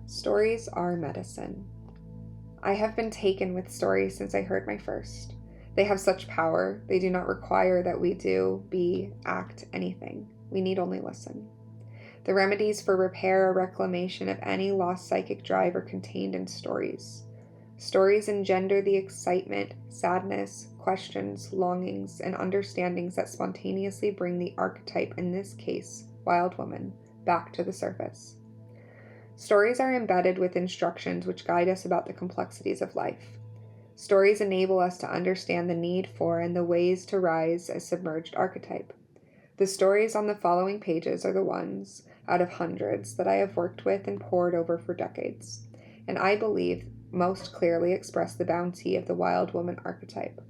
Stories are medicine. I have been taken with stories since I heard my first. They have such power, they do not require that we do, be, act anything. We need only listen. The remedies for repair or reclamation of any lost psychic drive are contained in stories. Stories engender the excitement, sadness, questions, longings, and understandings that spontaneously bring the archetype, in this case, wild woman, back to the surface. Stories are embedded with instructions which guide us about the complexities of life. Stories enable us to understand the need for and the ways to rise as submerged archetype. The stories on the following pages are the ones, out of hundreds, that I have worked with and pored over for decades, and I believe most clearly express the bounty of the wild woman archetype.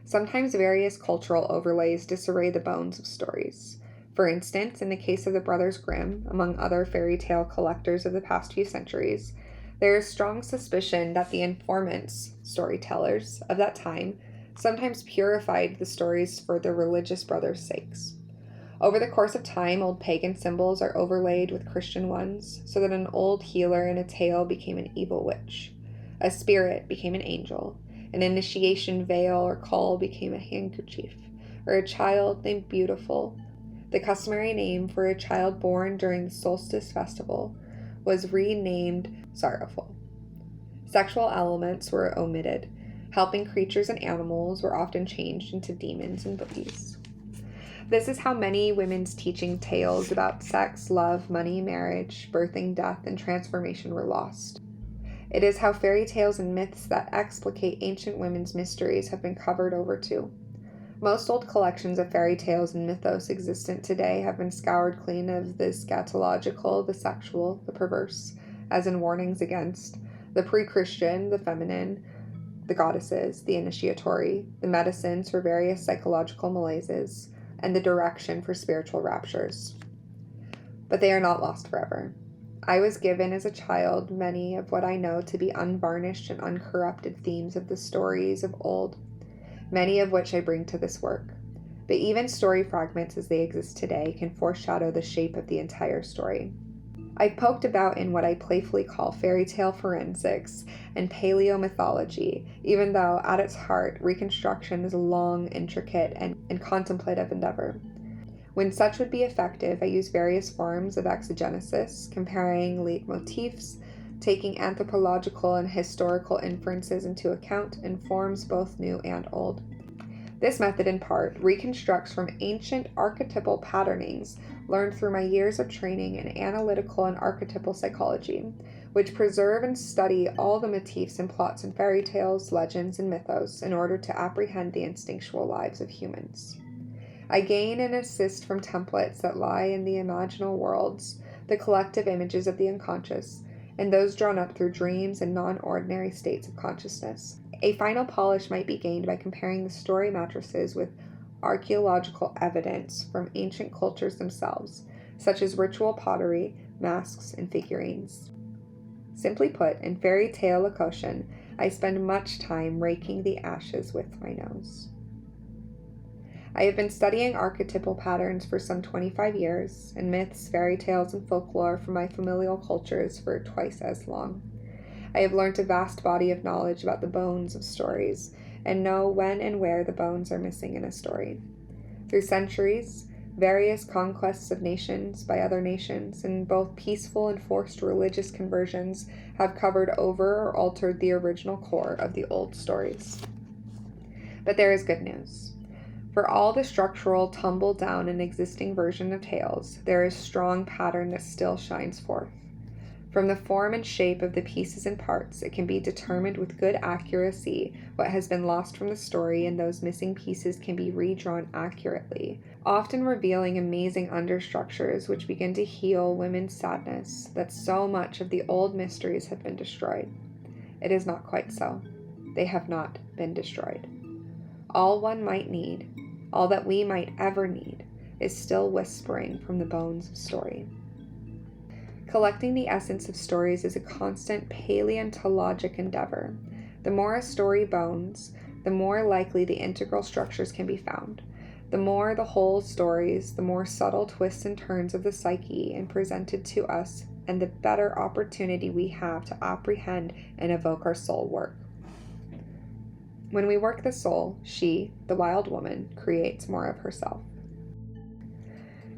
Sometimes various cultural overlays disarray the bones of stories. For instance, in the case of the Brothers Grimm, among other fairy tale collectors of the past few centuries, there is strong suspicion that the informants, storytellers, of that time sometimes purified the stories for the religious brothers' sakes. Over the course of time, old pagan symbols are overlaid with Christian ones, so that an old healer in a tale became an evil witch, a spirit became an angel, an initiation veil or caul became a handkerchief, or a child named Beautiful. The customary name for a child born during the solstice festival was renamed Sorrowful. Sexual elements were omitted. Helping creatures and animals were often changed into demons and boogies. This is how many women's teaching tales about sex, love, money, marriage, birthing, death, and transformation were lost. It is how fairy tales and myths that explicate ancient women's mysteries have been covered over too. Most old collections of fairy tales and mythos existent today have been scoured clean of the scatological, the sexual, the perverse, as in warnings against the pre-Christian, the feminine, the goddesses, the initiatory, the medicines for various psychological malaises, and the direction for spiritual raptures. But they are not lost forever. I was given as a child many of what I know to be unvarnished and uncorrupted themes of the stories of old, many of which I bring to this work. But even story fragments as they exist today can foreshadow the shape of the entire story. I've poked about in what I playfully call fairy tale forensics and paleomythology, even though at its heart, reconstruction is a long, intricate, and contemplative endeavor. When such would be effective, I use various forms of exegesis, comparing leitmotifs, taking anthropological and historical inferences into account in forms both new and old. This method, in part, reconstructs from ancient archetypal patternings learned through my years of training in analytical and archetypal psychology, which preserve and study all the motifs and plots in fairy tales, legends, and mythos in order to apprehend the instinctual lives of humans. I gain and assist from templates that lie in the imaginal worlds, the collective images of the unconscious, and those drawn up through dreams and non-ordinary states of consciousness. A final polish might be gained by comparing the story matrices with archaeological evidence from ancient cultures themselves, such as ritual pottery, masks, and figurines. Simply put, in fairy tale locution, I spend much time raking the ashes with my nose. I have been studying archetypal patterns for some 25 years, and myths, fairy tales, and folklore from my familial cultures for twice as long. I have learned a vast body of knowledge about the bones of stories, and know when and where the bones are missing in a story. Through centuries, various conquests of nations by other nations, and both peaceful and forced religious conversions have covered over or altered the original core of the old stories. But there is good news. For all the structural tumble down in existing version of tales, there is strong pattern that still shines forth. From the form and shape of the pieces and parts, it can be determined with good accuracy what has been lost from the story, and those missing pieces can be redrawn accurately, often revealing amazing understructures which begin to heal women's sadness that so much of the old mysteries have been destroyed. It is not quite so. They have not been destroyed. All one might need, all that we might ever need, is still whispering from the bones of story. Collecting the essence of stories is a constant paleontologic endeavor. The more a story bones, the more likely the integral structures can be found. The more the whole stories, the more subtle twists and turns of the psyche and presented to us, and the better opportunity we have to apprehend and evoke our soul work. When we work the soul, she, the wild woman, creates more of herself.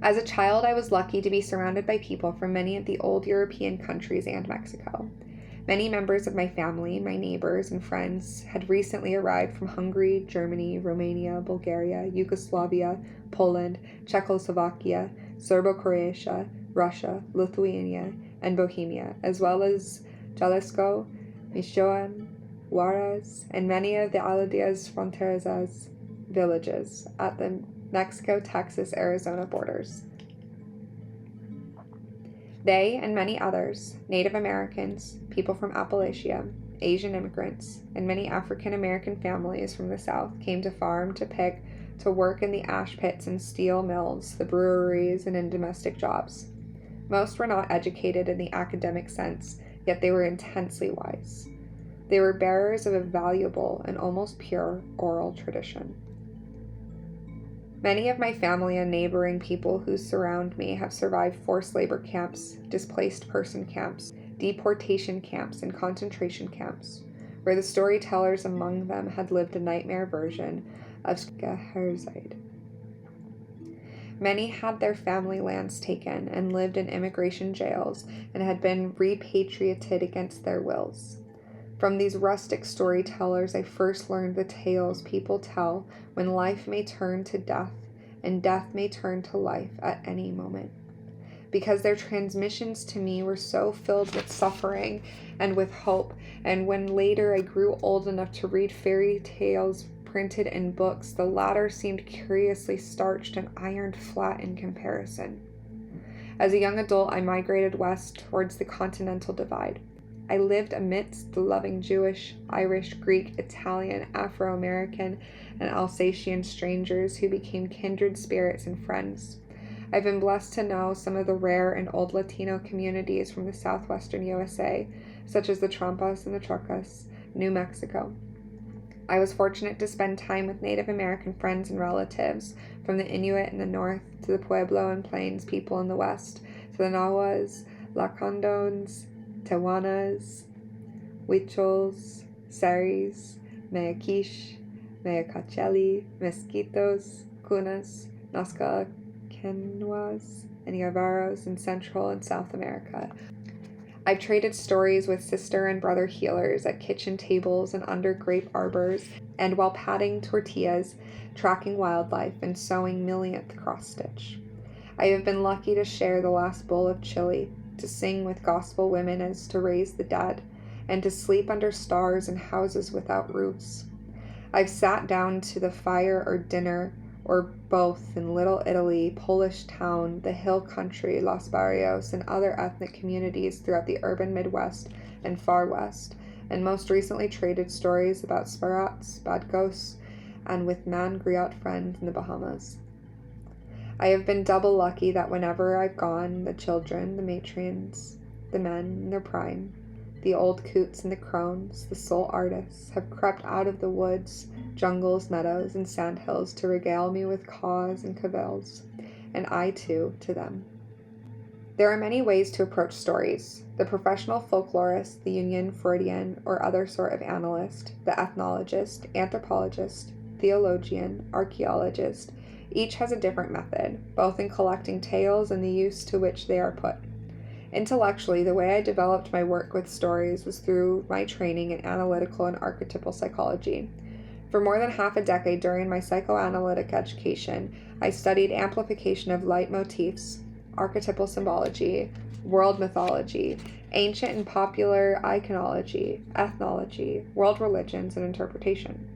As a child, I was lucky to be surrounded by people from many of the old European countries and Mexico. Many members of my family, my neighbors, and friends had recently arrived from Hungary, Germany, Romania, Bulgaria, Yugoslavia, Poland, Czechoslovakia, Serbo-Croatia, Russia, Lithuania, and Bohemia, as well as Jalisco, Michoacán, Juarez, and many of the aldeas fronterizas villages at the Mexico, Texas, Arizona borders. They and many others, Native Americans, people from Appalachia, Asian immigrants, and many African American families from the South came to farm, to pick, to work in the ash pits and steel mills, the breweries, and in domestic jobs. Most were not educated in the academic sense, yet they were intensely wise. They were bearers of a valuable and almost pure oral tradition. Many of my family and neighboring people who surround me have survived forced labor camps, displaced person camps, deportation camps, and concentration camps, where the storytellers among them had lived a nightmare version of Scheherazade. Many had their family lands taken and lived in immigration jails and had been repatriated against their wills. From these rustic storytellers, I first learned the tales people tell when life may turn to death and death may turn to life at any moment. Because their transmissions to me were so filled with suffering and with hope, and when later I grew old enough to read fairy tales printed in books, the latter seemed curiously starched and ironed flat in comparison. As a young adult, I migrated west towards the Continental Divide. I lived amidst the loving Jewish, Irish, Greek, Italian, Afro-American, and Alsatian strangers who became kindred spirits and friends. I've been blessed to know some of the rare and old Latino communities from the southwestern USA, such as the Trampas and the Chocas, New Mexico. I was fortunate to spend time with Native American friends and relatives, from the Inuit in the north to the Pueblo and Plains people in the west, to the Nahuas, Lacandones, Tewanas, Huichols, Saris, Mayaquish, Mayacacheli, Mesquitos, Cunas, Nazca Quenuas, and Yavaros in Central and South America. I've traded stories with sister and brother healers at kitchen tables and under grape arbors, and while patting tortillas, tracking wildlife, and sewing millionth cross-stitch. I have been lucky to share the last bowl of chili, to sing with gospel women as to raise the dead, and to sleep under stars in houses without roofs. I've sat down to the fire or dinner, or both, in Little Italy, Polish Town, the Hill Country, Los Barrios, and other ethnic communities throughout the urban Midwest and Far West, and most recently traded stories about Sparats, Bad Ghosts, and with man griot friends in the Bahamas. I have been double lucky that whenever I've gone, the children, the matrons, the men in their prime, the old coots and the crones, the soul artists, have crept out of the woods, jungles, meadows, and sandhills to regale me with caws and cavils, and I too to them. There are many ways to approach stories. The professional folklorist, the Jungian, Freudian, or other sort of analyst, the ethnologist, anthropologist, theologian, archaeologist, each has a different method, both in collecting tales and the use to which they are put. Intellectually, the way I developed my work with stories was through my training in analytical and archetypal psychology. For more than half a decade during my psychoanalytic education, I studied amplification of leitmotifs, archetypal symbology, world mythology, ancient and popular iconology, ethnology, world religions, and interpretation.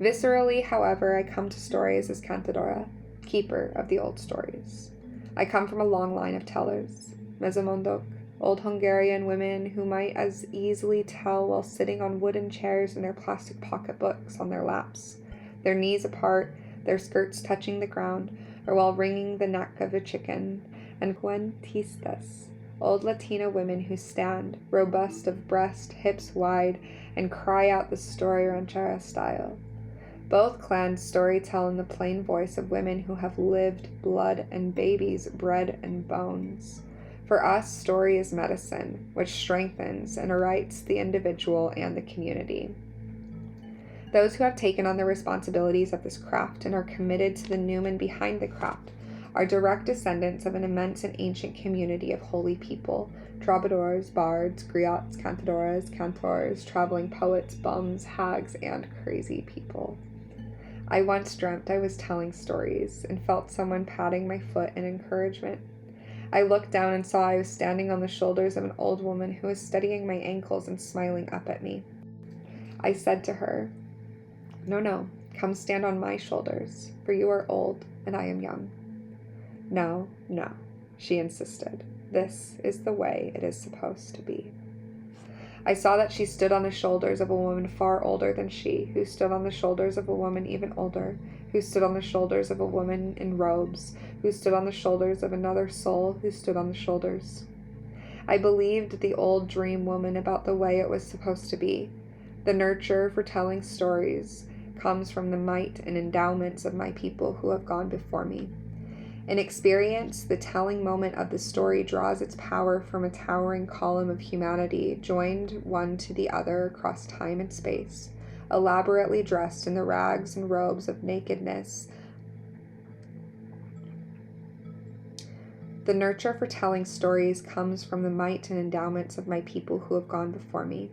Viscerally, however, I come to stories as cantadora, keeper of the old stories. I come from a long line of tellers. Mezamondok, old Hungarian women who might as easily tell while sitting on wooden chairs in their plastic pocketbooks on their laps, their knees apart, their skirts touching the ground, or while wringing the neck of a chicken, and cuentistas, old Latina women who stand, robust of breast, hips wide, and cry out the story ranchera style. Both clans storytell in the plain voice of women who have lived blood and babies, bread and bones. For us, story is medicine, which strengthens and arights the individual and the community. Those who have taken on the responsibilities of this craft and are committed to the numen behind the craft are direct descendants of an immense and ancient community of holy people, troubadours, bards, griots, cantadoras, cantors, traveling poets, bums, hags, and crazy people. I once dreamt I was telling stories and felt someone patting my foot in encouragement. I looked down and saw I was standing on the shoulders of an old woman who was studying my ankles and smiling up at me. I said to her, No, come stand on my shoulders, for you are old and I am young." No, she insisted. "This is the way it is supposed to be." I saw that she stood on the shoulders of a woman far older than she, who stood on the shoulders of a woman even older, who stood on the shoulders of a woman in robes, who stood on the shoulders of another soul, who stood on the shoulders. I believed the old dream woman about the way it was supposed to be. The nurture for telling stories comes from the might and endowments of my people who have gone before me. In experience, the telling moment of the story draws its power from a towering column of humanity, joined one to the other across time and space, elaborately dressed in the rags and robes of nakedness. The nurture for telling stories comes from the might and endowments of my people who have gone before me.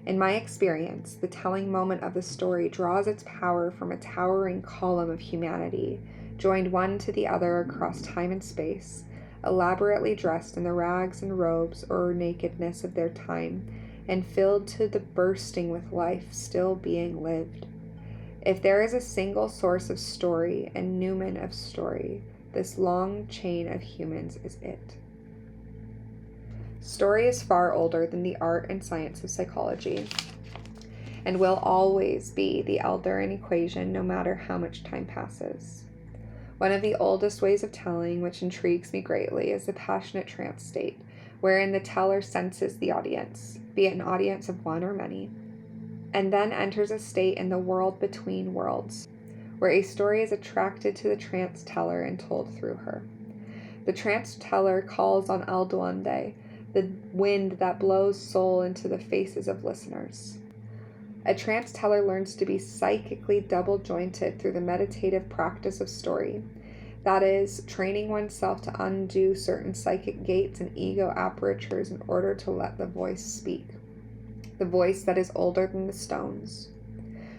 In my experience, the telling moment of the story draws its power from a towering column of humanity, joined one to the other across time and space, elaborately dressed in the rags and robes or nakedness of their time, and filled to the bursting with life still being lived. If there is a single source of story and numen of story, this long chain of humans is it. Story is far older than the art and science of psychology, and will always be the elder in equation no matter how much time passes. One of the oldest ways of telling, which intrigues me greatly, is the passionate trance state, wherein the teller senses the audience, be it an audience of one or many, and then enters a state in the world between worlds, where a story is attracted to the trance teller and told through her. The trance teller calls on el duende, the wind that blows soul into the faces of listeners. A trance teller learns to be psychically double-jointed through the meditative practice of story. That is, training oneself to undo certain psychic gates and ego apertures in order to let the voice speak. The voice that is older than the stones.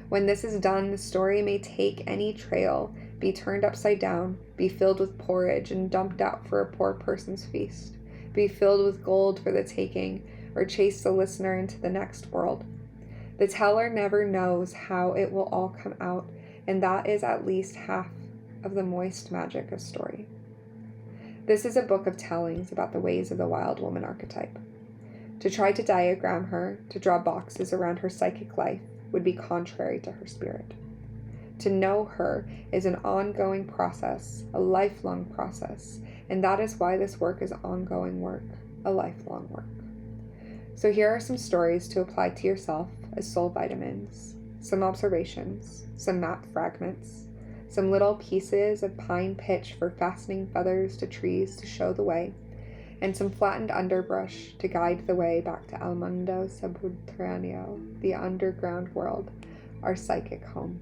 When this is done, the story may take any trail, be turned upside down, be filled with porridge and dumped out for a poor person's feast, be filled with gold for the taking, or chase the listener into the next world. The teller never knows how it will all come out, and that is at least half of the moist magic of story. This is a book of tellings about the ways of the wild woman archetype. To try to diagram her, to draw boxes around her psychic life, would be contrary to her spirit. To know her is an ongoing process, a lifelong process, and that is why this work is ongoing work, a lifelong work. So here are some stories to apply to yourself as soul vitamins, some observations, some map fragments, some little pieces of pine pitch for fastening feathers to trees to show the way, and some flattened underbrush to guide the way back to El Mundo Subterráneo, the underground world, our psychic home.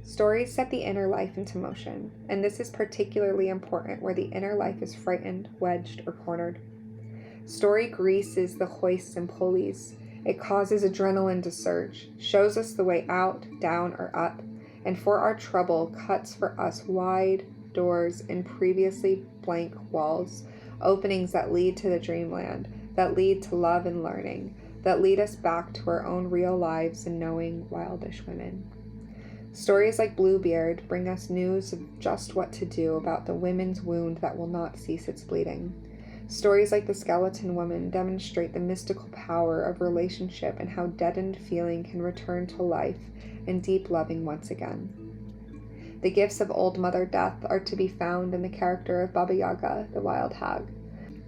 Stories set the inner life into motion, and this is particularly important where the inner life is frightened, wedged, or cornered. Story greases the hoists and pulleys. It causes adrenaline to surge, shows us the way out, down, or up, and for our trouble cuts for us wide doors in previously blank walls, openings that lead to the dreamland, that lead to love and learning, that lead us back to our own real lives and knowing wildish women. Stories like Bluebeard bring us news of just what to do about the women's wound that will not cease its bleeding. Stories like The Skeleton Woman demonstrate the mystical power of relationship and how deadened feeling can return to life and deep loving once again. The gifts of Old Mother Death are to be found in the character of Baba Yaga, the wild hag.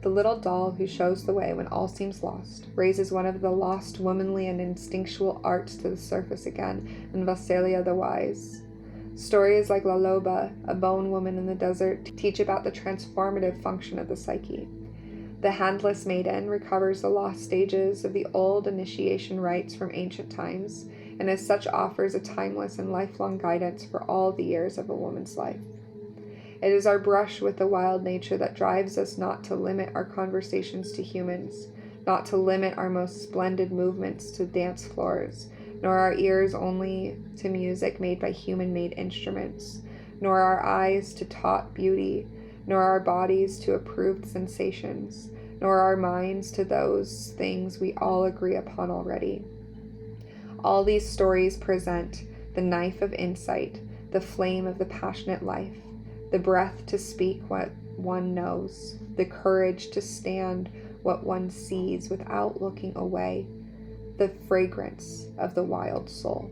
The little doll who shows the way when all seems lost, raises one of the lost womanly and instinctual arts to the surface again in Vassalia the Wise. Stories like La Loba, a bone woman in the desert, teach about the transformative function of the psyche. The handless maiden recovers the lost stages of the old initiation rites from ancient times, and as such offers a timeless and lifelong guidance for all the years of a woman's life. It is our brush with the wild nature that drives us not to limit our conversations to humans, not to limit our most splendid movements to dance floors, nor our ears only to music made by human-made instruments, nor our eyes to taut beauty, nor our bodies to approved sensations, nor our minds to those things we all agree upon already. All these stories present the knife of insight, the flame of the passionate life, the breath to speak what one knows, the courage to stand what one sees without looking away, the fragrance of the wild soul.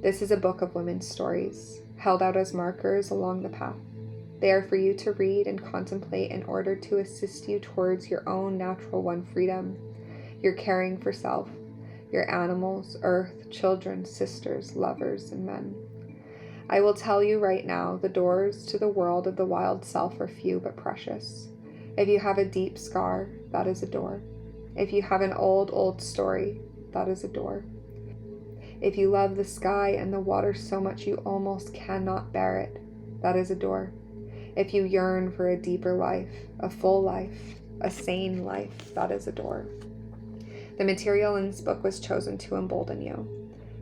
This is a book of women's stories, held out as markers along the path. They are for you to read and contemplate in order to assist you towards your own natural one freedom, your caring for self, your animals, earth, children, sisters, lovers, and men. I will tell you right now, the doors to the world of the wild self are few but precious. If you have a deep scar, that is a door. If you have an old story, that is a door. If you love the sky and the water so much you almost cannot bear it, that is a door. If you yearn for a deeper life, a full life, a sane life, that is a door. The material in this book was chosen to embolden you.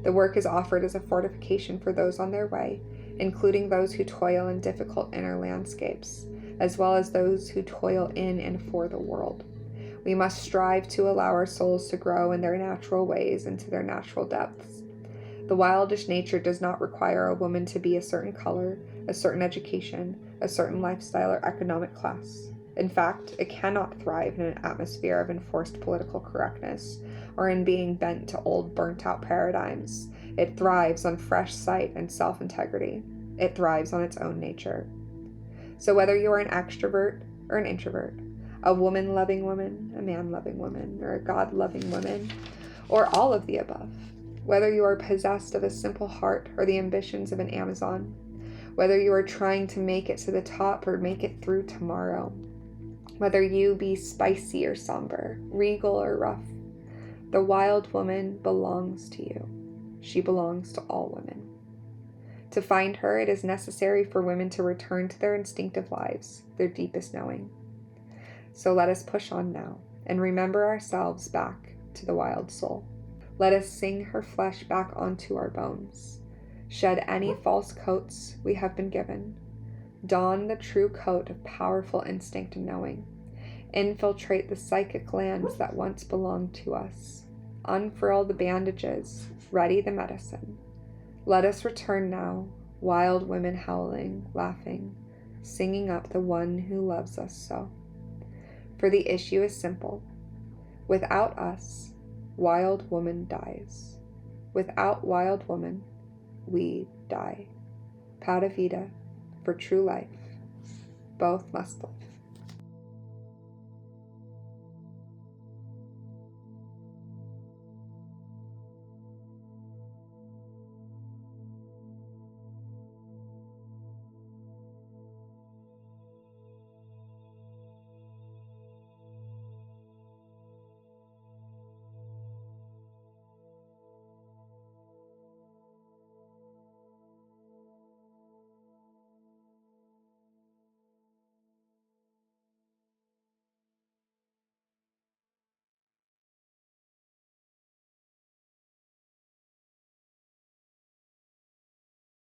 The work is offered as a fortification for those on their way, including those who toil in difficult inner landscapes, as well as those who toil in and for the world. We must strive to allow our souls to grow in their natural ways and to their natural depths. The wildish nature does not require a woman to be a certain color, a certain education, a certain lifestyle or economic class. In fact, it cannot thrive in an atmosphere of enforced political correctness or in being bent to old burnt-out paradigms. It thrives on fresh sight and self-integrity. It thrives on its own nature. So whether you are an extrovert or an introvert, a woman-loving woman, a man-loving woman, or a God-loving woman, or all of the above, whether you are possessed of a simple heart or the ambitions of an Amazon, whether you are trying to make it to the top or make it through tomorrow, whether you be spicy or somber, regal or rough, the wild woman belongs to you. She belongs to all women. To find her, it is necessary for women to return to their instinctive lives, their deepest knowing. So let us push on now and remember ourselves back to the wild soul. Let us sing her flesh back onto our bones. Shed any false coats we have been given. Don the true coat of powerful instinct and knowing. Infiltrate the psychic lands that once belonged to us. Unfurl the bandages. Ready the medicine. Let us return now, wild women howling, laughing, singing up the one who loves us so. For the issue is simple. Without us, wild woman dies. Without wild woman, we die. Pada vida, for true life, both must live.